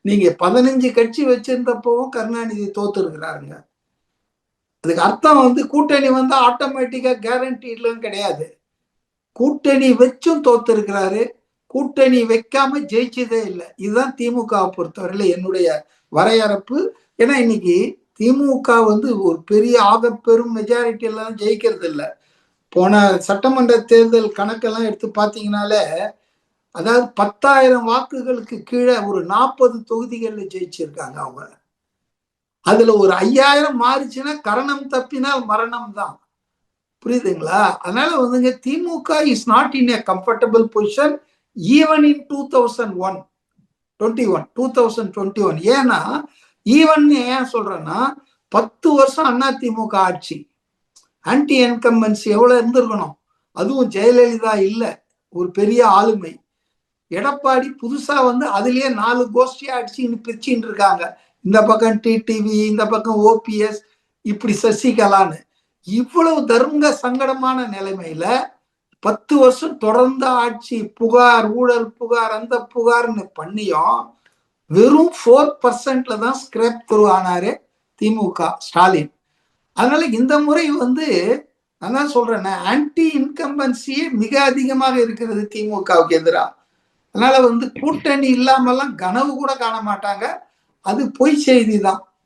நீங்க 15 கட்சி வச்சிருந்தப்பவும் கருணாநிதி தோத்து இருக்கிறாருங்க. அதுக்கு அர்த்தம் வந்து கூட்டணி வந்து ஆட்டோமேட்டிக்கா கேரண்டிலாம் கிடையாது. கூட்டணி வச்சும் தோத்து இருக்கிறாரு, கூட்டணி வைக்காம ஜெயிச்சதே இல்லை. இதுதான் திமுக பொறுத்தவரையில என்னுடைய வரையறப்பு. ஏன்னா இன்னைக்கு திமுக வந்து ஒரு பெரிய பெரும் மெஜாரிட்டி எல்லாம் ஜெயிக்கிறது இல்லை. போன சட்டமன்ற தேர்தல் கணக்கெல்லாம் எடுத்து பார்த்தீங்கன்னாலே, அதாவது 10,000 வாக்குகளுக்கு கீழே ஒரு 40 தொகுதிகள்ல ஜெயிச்சிருக்காங்க அவங்க. அதுல ஒரு 5,000 மாறிச்சுன்னா கரணம் தப்பினால் மரணம் தான். புரியுதுங்களா? அதனால வந்துங்க DMK is not in a comfortable position even in 2021. ஏன்னா ஈவன் ஏன் சொல்றேன்னா 10 வருஷம் அண்ணா திமுக ஆட்சி, ஆன்டி என்கம்பன்சி எவ்வளவு இருந்திருக்கணும். அதுவும் ஜெயலலிதா இல்ல, ஒரு பெரிய ஆளுமை. எடப்பாடி புதுசா வந்து அதுலயே 4 கோஷ்டியா அடிச்சுன்னு பிரிச்சுட்டு இருக்காங்க. இந்த பக்கம் டிடிவி, இந்த பக்கம் ஓபிஎஸ், இப்படி சசிகலான்னு. இவ்வளவு தர்ம சங்கடமான நிலைமையில 10 வருஷம் தொடர்ந்த ஆட்சி, புகார், ஊழல் புகார், அந்த புகார்னு பண்ணியும் வெறும் 4% தான் ஸ்கிராப் த்ரூ ஆனாரு திமுக ஸ்டாலின். அதனால இந்த முறை வந்து நான் தான் சொல்றேன், ஆன்டி இன்கம்பன்சியே மிக அதிகமாக இருக்கிறது திமுகவுக்கு எதிராக. அதனால வந்து கூட்டணி இல்லாமல்லாம் கனவு கூட காண மாட்டாங்க. அது பொய் செய்தி தான்.